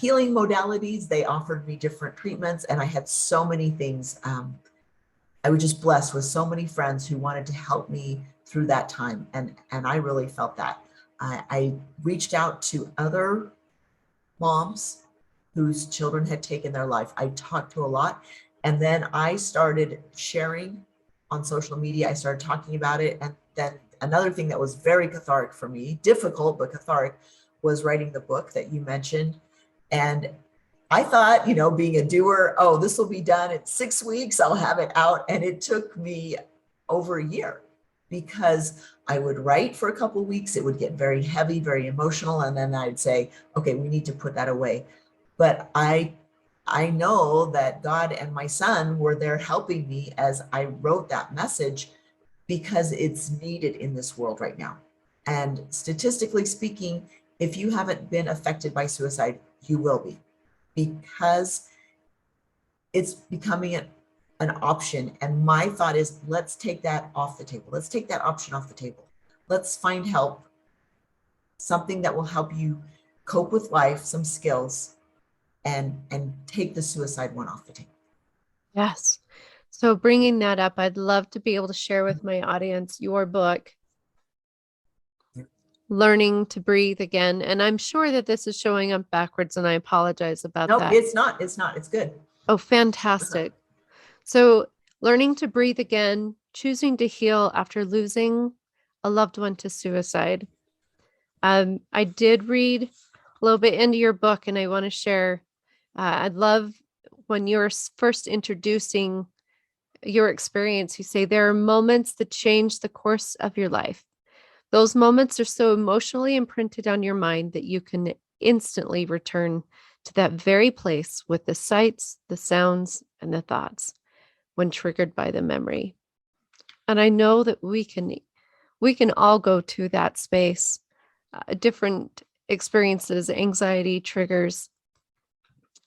healing modalities. They offered me different treatments, and I had so many things. I was just blessed with so many friends who wanted to help me through that time, and I really felt that. I reached out to other moms whose children had taken their life. I talked to a lot, and then I started sharing on social media. I started talking about it, and then another thing that was very cathartic for me, difficult but cathartic, was writing the book that you mentioned. And I thought, being a doer, oh, this will be done in 6 weeks, I'll have it out. And it took me over a year, because I would write for a couple of weeks. It would get very heavy, very emotional. And then I'd say, okay, we need to put that away. But I know that God and my son were there helping me as I wrote that message, because it's needed in this world right now. And statistically speaking, if you haven't been affected by suicide, you will be, because it's becoming an option. And my thought is, let's take that off the table. Let's take that option off the table. Let's find help, something that will help you cope with life, some skills, and take the suicide one off the table. Yes. So bringing that up, I'd love to be able to share with my audience your book, Learning to Breathe Again. And I'm sure that this is showing up backwards, and I apologize about Nope, that. it's not. It's good. Oh, fantastic. So Learning to Breathe Again, choosing to heal after losing a loved one to suicide. I did read a little bit into your book, and I want to share. I'd love when you're first introducing your experience, you say there are moments that change the course of your life. Those moments are so emotionally imprinted on your mind that you can instantly return to that very place with the sights, the sounds, and the thoughts when triggered by the memory. And I know that we can all go to that space, different experiences, anxiety triggers.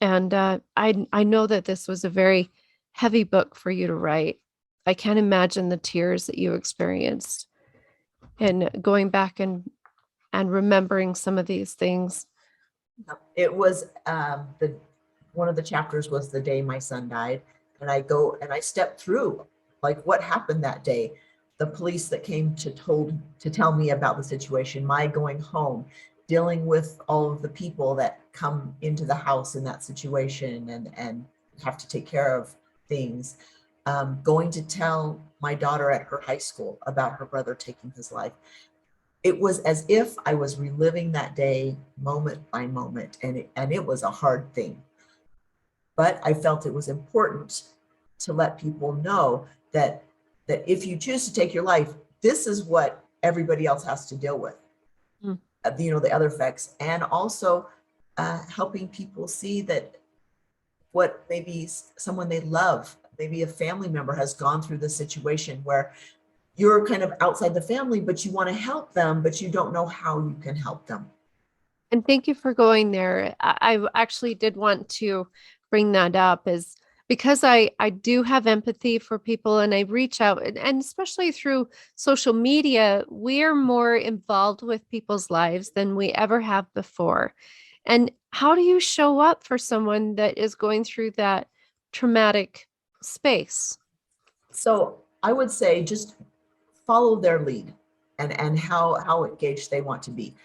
And I know that this was a very heavy book for you to write. I can't imagine the tears that you experienced, and going back and remembering some of these things. It was one of the chapters was the day my son died, and I stepped through like what happened that day, the police that came to tell me about the situation, my going home, dealing with all of the people that come into the house in that situation and have to take care of things, going to tell my daughter at her high school about her brother taking his life. It was as if I was reliving that day moment by moment, and it was a hard thing. But I felt it was important to let people know that if you choose to take your life, this is what everybody else has to deal with. Mm. The other effects, and also helping people see that what maybe someone they love, maybe a family member has gone through this situation where you're kind of outside the family, but you want to help them, but you don't know how you can help them. And thank you for going there. I actually did want to bring that up, is because I do have empathy for people, and I reach out, and especially through social media, we're more involved with people's lives than we ever have before. And how do you show up for someone that is going through that traumatic space? So I would say just follow their lead and how engaged they want to be.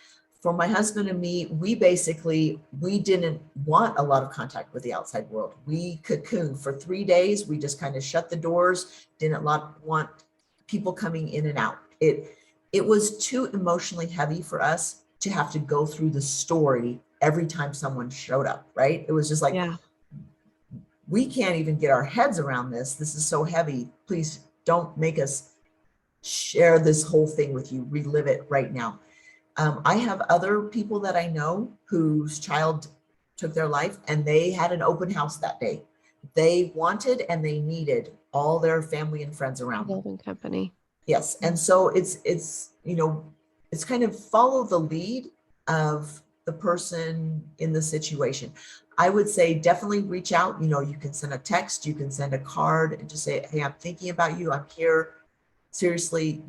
For my husband and me, we didn't want a lot of contact with the outside world. We cocooned for 3 days. We just kind of shut the doors, didn't want people coming in and out. It was too emotionally heavy for us to have to go through the story every time someone showed up, right? It was just like, Yeah. we can't even get our heads around this. This is so heavy. Please don't make us share this whole thing with you, relive it right now. I have other people that I know whose child took their life, and they had an open house that day. They wanted and they needed all their family and friends around them. Love and company. Yes. And so it's, it's kind of follow the lead of the person in the situation. I would say definitely reach out. You can send a text, you can send a card and just say, hey, I'm thinking about you. I'm here. Seriously,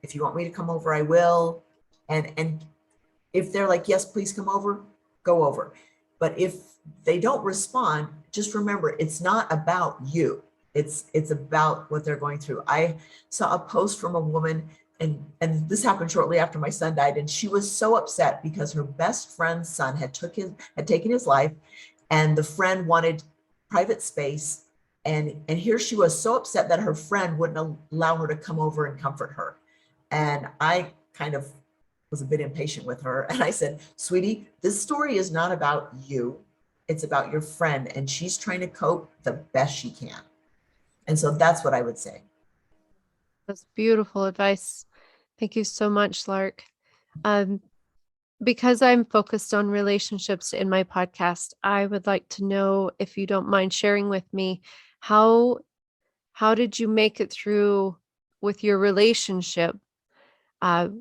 if you want me to come over, I will. And if they're like, yes, please come over, go over. But if they don't respond, just remember, it's not about you. It's about what they're going through. I saw a post from a woman, and this happened shortly after my son died, and she was so upset because her best friend's son had taken his life, and the friend wanted private space, and here she was so upset that her friend wouldn't allow her to come over and comfort her. And I kind of was a bit impatient with her, and I said, sweetie, this story is not about you, it's about your friend, and she's trying to cope the best she can. And so that's what I would say. That's beautiful advice. Thank you so much, Lark. Um, because I'm focused on relationships in my podcast, I would like to know, if you don't mind sharing with me, how did you make it through with your relationship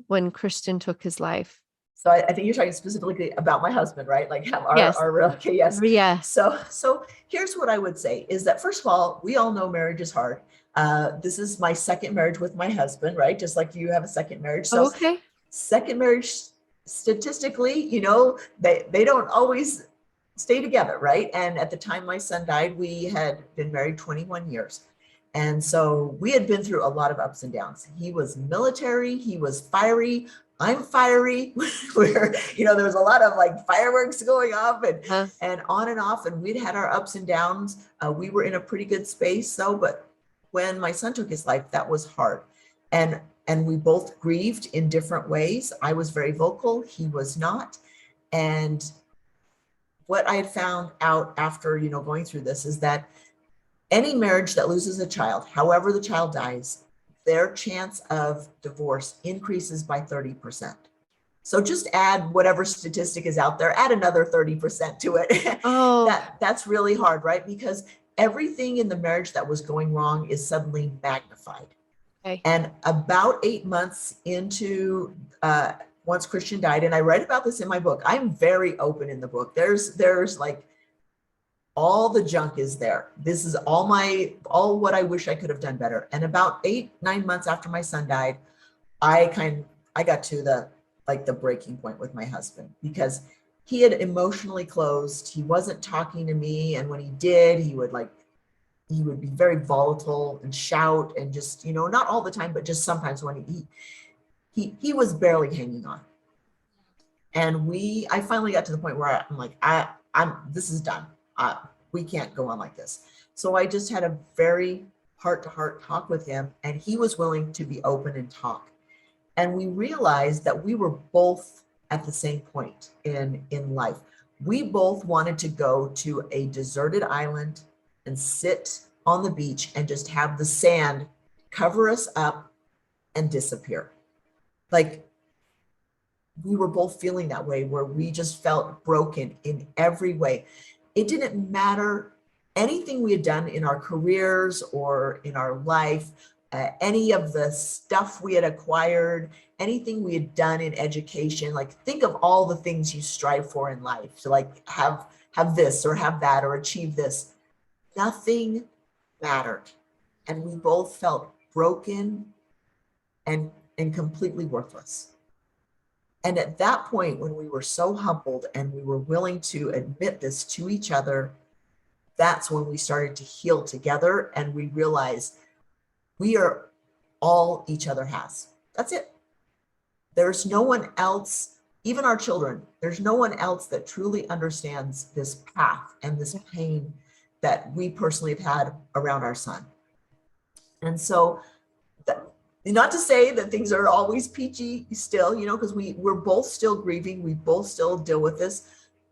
when Christian took his life? So I think you're talking specifically about my husband, right? Like have Yes. okay, yes. Yes. So here's what I would say is that, first of all, we all know marriage is hard. This is my second marriage with my husband, right? Just like you have a second marriage. So Okay. second marriage, statistically, they don't always stay together, right? And at the time my son died, we had been married 21 years. And so we had been through a lot of ups and downs. He was military, he was fiery, I'm fiery. Where, there was a lot of like fireworks going off and on and off. And we'd had our ups and downs. We were in a pretty good space though, but when my son took his life, that was hard. And we both grieved in different ways. I was very vocal, he was not. And what I had found out after, going through this is that any marriage that loses a child, however the child dies, their chance of divorce increases by 30%. So just add whatever statistic is out there, add another 30% to it. Oh, That's really hard, right? Because everything in the marriage that was going wrong is suddenly magnified. okay. And about 8 months into once Christian died, and I write about this in my book, I'm very open in the book. There's like all the junk is there. This is all what I wish I could have done better. And about 8-9 months after my son died, I got to the breaking point with my husband, because he had emotionally closed. He wasn't talking to me. And when he did, he would be very volatile and shout, and just, not all the time, but just sometimes when he was barely hanging on. And I finally got to the point where I'm like, this is done. We can't go on like this. So I just had a very heart-to-heart talk with him, and he was willing to be open and talk. And we realized that we were both at the same point in life. We both wanted to go to a deserted island and sit on the beach and just have the sand cover us up and disappear. Like, we were both feeling that way, where we just felt broken in every way. It didn't matter anything we had done in our careers or in our life, any of the stuff we had acquired, anything we had done in education. Like, think of all the things you strive for in life to like have this or have that or achieve this. Nothing mattered. And we both felt broken and completely worthless. And at that point, when we were so humbled and we were willing to admit this to each other, that's when we started to heal together, and we realized we are all each other has. That's it. There's no one else, even our children, there's no one else that truly understands this path and this pain that we personally have had around our son. And so not to say that things are always peachy still, because we're both still grieving, we both still deal with this,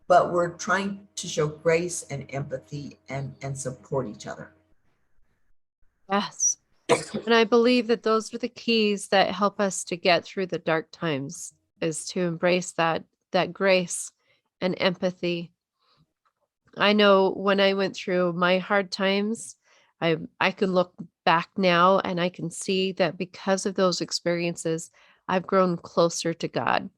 but we're trying to show grace and empathy and support each other. Yes. And I believe that those are the keys that help us to get through the dark times, is to embrace that grace and empathy. I know when I went through my hard times, I can look back now and I can see that because of those experiences, I've grown closer to God.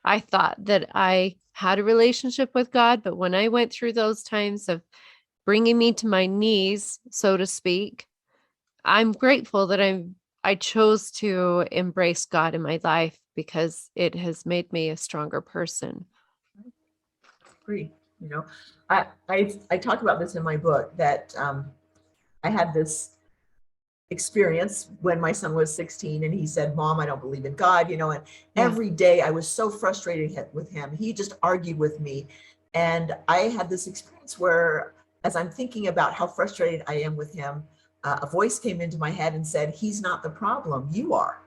I thought that I had a relationship with God, but when I went through those times of bringing me to my knees, so to speak, I'm grateful that I chose to embrace God in my life because it has made me a stronger person. Agree. You know, I talk about this in my book that I had this experience when my son was 16 and he said, Mom, I don't believe in God, and Yeah. every day I was so frustrated with him. He just argued with me. And I had this experience where, as I'm thinking about how frustrated I am with him, a voice came into my head and said, He's not the problem, you are.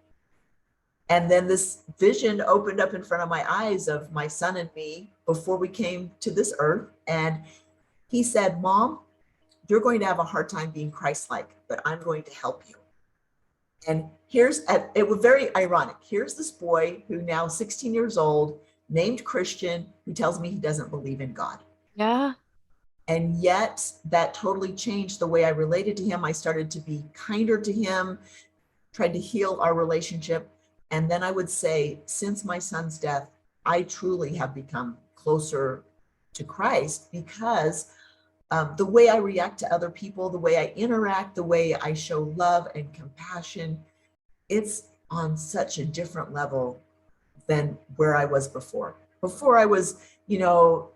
And then this vision opened up in front of my eyes of my son and me before we came to this earth. And he said, Mom, you're going to have a hard time being Christ-like, but I'm going to help you. And it was very ironic. Here's this boy who now 16 years old, named Christian, who tells me he doesn't believe in God. Yeah. And yet that totally changed the way I related to him. I started to be kinder to him, tried to heal our relationship. And then I would say, since my son's death, I truly have become closer to Christ because the way I react to other people, the way I interact, the way I show love and compassion, it's on such a different level than where I was before. Before I was, you know,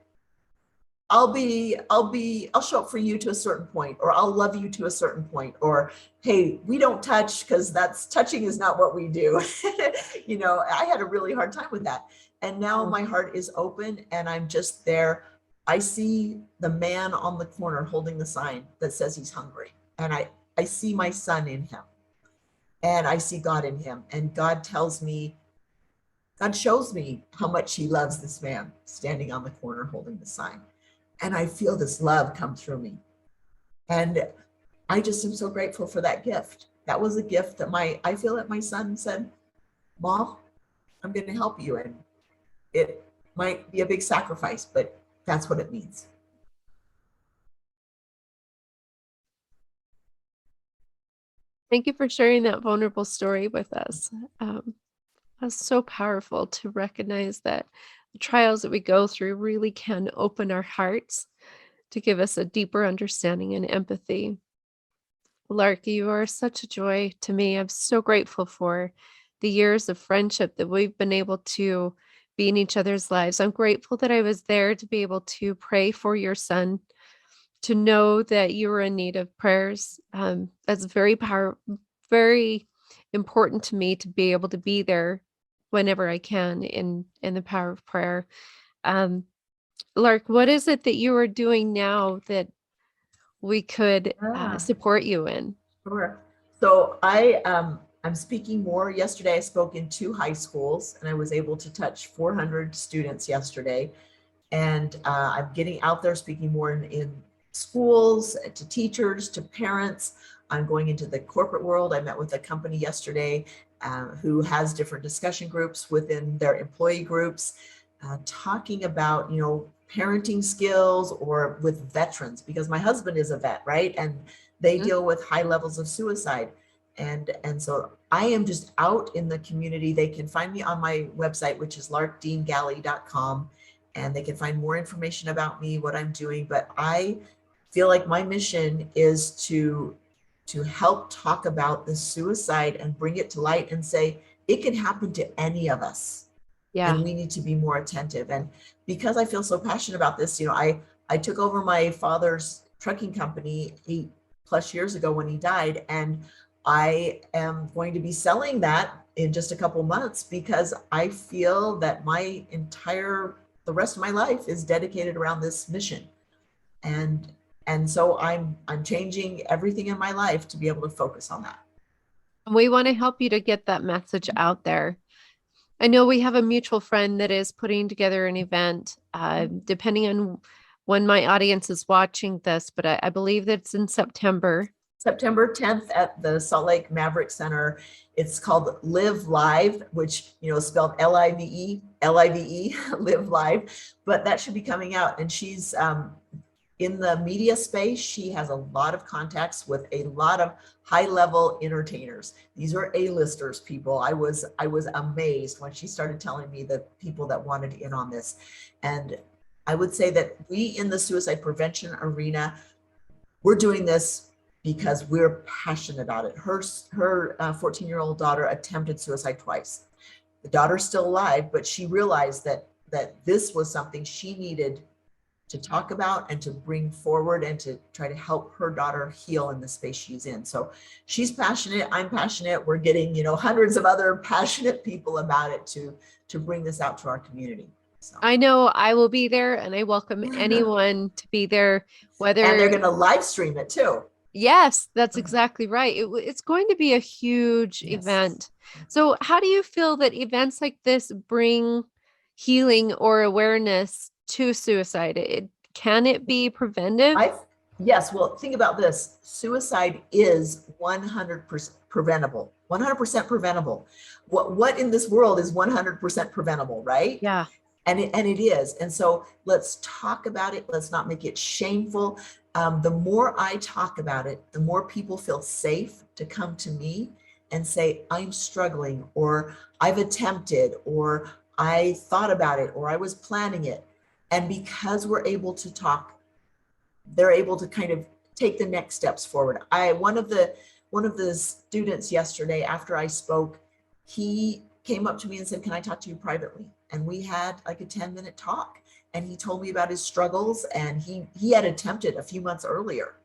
I'll show up for you to a certain point, or I'll love you to a certain point, or hey, we don't touch because touching is not what we do. I had a really hard time with that. And now my heart is open and I'm just there. I see the man on the corner holding the sign that says he's hungry. And I see my son in him and I see God in him. And God shows me how much he loves this man standing on the corner holding the sign. And I feel this love come through me. And I just am so grateful for that gift. That was a gift that I feel that my son said, Mom, I'm going to help you. And it might be a big sacrifice, but that's what it means. Thank you for sharing that vulnerable story with us. That's so powerful to recognize that the trials that we go through really can open our hearts to give us a deeper understanding and empathy. Lark, you are such a joy to me. I'm so grateful for the years of friendship that we've been able to be in each other's lives. I'm grateful that I was there to be able to pray for your son, to know that you were in need of prayers. That's very important to me to be able to be there whenever I can in the power of prayer. Um, Lark, what is it that you are doing now that we could Ah, support you in? sure. So I'm speaking more. Yesterday, I spoke in 2 high schools, and I was able to touch 400 students yesterday. And I'm getting out there speaking more in schools, to teachers, to parents. I'm going into the corporate world. I met with a company yesterday who has different discussion groups within their employee groups, talking about, parenting skills, or with veterans, because my husband is a vet, right? And they Mhm. deal with high levels of suicide. And so I am just out in the community. They can find me on my website, which is larkgalley.com, and they can find more information about me, what I'm doing. But I feel like my mission is to help talk about the suicide and bring it to light and say it can happen to any of us, Yeah. and we need to be more attentive. And because I feel so passionate about this, I took over my father's trucking company 8+ years ago when he died, and I am going to be selling that in just a couple months because I feel that the rest of my life is dedicated around this mission. And so I'm changing everything in my life to be able to focus on that. And we want to help you to get that message out there. I know we have a mutual friend that is putting together an event, depending on when my audience is watching this, but I believe that it's in September. September 10th at the Salt Lake Maverick Center. It's called Live Live, which, spelled Live, Live, Live Live, but that should be coming out. And she's in the media space. She has a lot of contacts with a lot of high-level entertainers. These are A-listers, people. I was amazed when she started telling me the people that wanted in on this. And I would say that we in the suicide prevention arena, we're doing this because we're passionate about it. Her 14-year-old daughter attempted suicide twice. The daughter's still alive, but she realized that this was something she needed to talk about and to bring forward and to try to help her daughter heal in the space she's in. So she's passionate, I'm passionate. We're getting, hundreds of other passionate people about it to bring this out to our community. So. I know I will be there, and I welcome anyone to be there, whether. And they're going to live stream it too. Yes, that's exactly right. It's going to be a huge event. So how do you feel that events like this bring healing or awareness to suicide? Can it be preventive? Yes. Well, think about this. Suicide is 100% preventable. 100% preventable. What in this world is 100% preventable, right? Yeah. And it is. And so let's talk about it. Let's not make it shameful. The more I talk about it, the more people feel safe to come to me and say, I'm struggling, or I've attempted, or I thought about it, or I was planning it. And because we're able to talk, they're able to kind of take the next steps forward. One of the students yesterday, after I spoke, he came up to me and said, can I talk to you privately? And we had like a 10-minute talk. And he told me about his struggles, and he had attempted a few months earlier.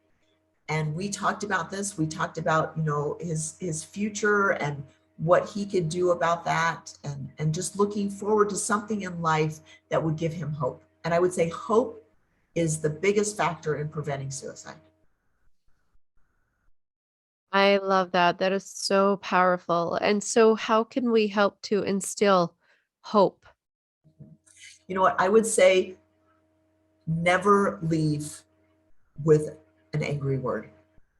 And we talked about this. We talked about, his future and what he could do about that, and just looking forward to something in life that would give him hope. And I would say hope is the biggest factor in preventing suicide. I love that. That is so powerful. And so how can we help to instill hope? You know what? I would say never leave with an angry word.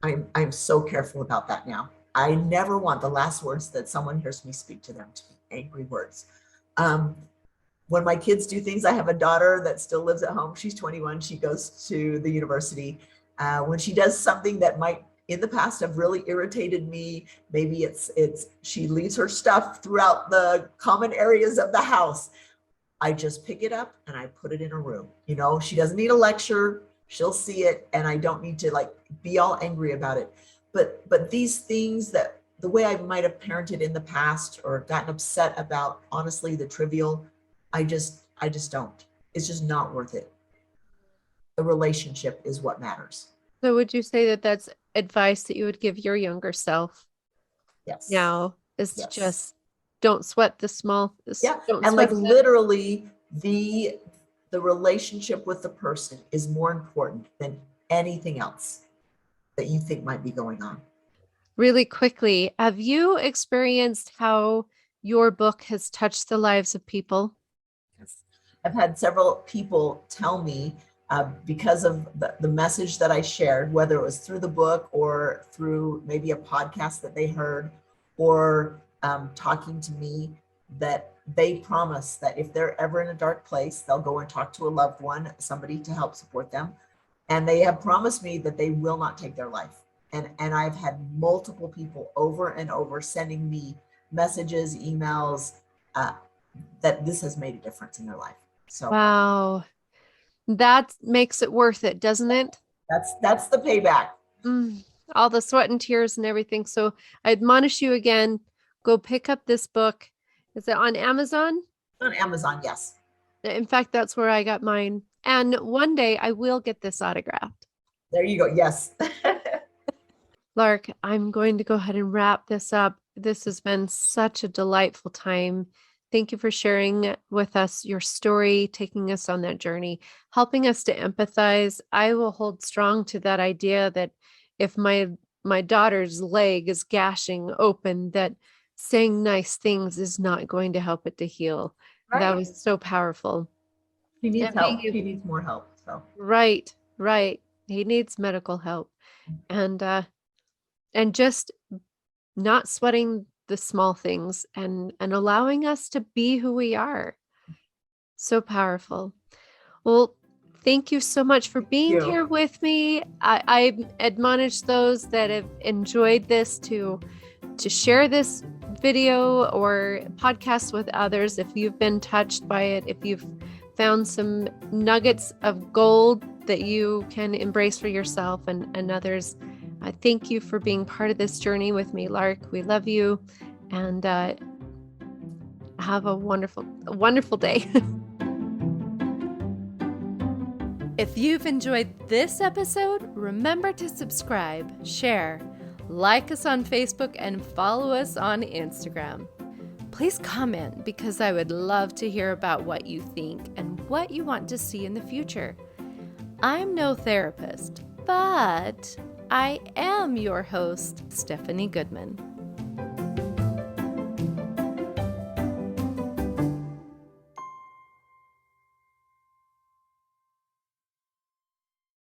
I'm so careful about that now. I never want the last words that someone hears me speak to them to be angry words. When my kids do things, I have a daughter that still lives at home. She's 21. She goes to the university. When she does something that might in the past have really irritated me, maybe it's she leaves her stuff throughout the common areas of the house. I just pick it up and I put it in a room. She doesn't need a lecture. She'll see it, and I don't need to be all angry about it. But these things, that the way I might have parented in the past or gotten upset about, honestly, the trivial, I just don't. It's just not worth it. The relationship is what matters. So would you say that that's advice that you would give your younger self? Yes. Now is to just don't sweat the small. Yeah. And literally the relationship with the person is more important than anything else that you think might be going on. Really quickly, have you experienced how your book has touched the lives of people? Yes. I've had several people tell me because of the message that I shared, whether it was through the book or through maybe a podcast that they heard, or talking to me, that they promise that if they're ever in a dark place, they'll go and talk to a loved one, somebody to help support them. And they have promised me that they will not take their life. And I've had multiple people over and over sending me messages, emails, that this has made a difference in their life. So wow, that makes it worth it, doesn't it? That's the payback. All the sweat and tears and everything. So I admonish you again, go pick up this book. Is it on Amazon? On Amazon, yes. In fact, that's where I got mine. And one day I will get this autographed. There you go. Yes. Lark, I'm going to go ahead and wrap this up. This has been such a delightful time. Thank you for sharing with us your story, taking us on that journey, helping us to empathize. I will hold strong to that idea that if my daughter's leg is gashing open, that saying nice things is not going to help it to heal. Right. That was so powerful. He needs help. He needs more help. So right. He needs medical help. And and just not sweating the small things and allowing us to be who we are. So powerful. Well, thank you so much for being here with me. I admonish those that have enjoyed this to share this video or podcast with others. If you've been touched by it, if you've found some nuggets of gold that you can embrace for yourself and others, I thank you for being part of this journey with me, Lark. We love you, and have a wonderful day. If you've enjoyed this episode, remember to subscribe, share, like us on Facebook, and follow us on Instagram. Please comment, because I would love to hear about what you think and what you want to see in the future. I'm no therapist, but I am your host, Stephanie Goodman.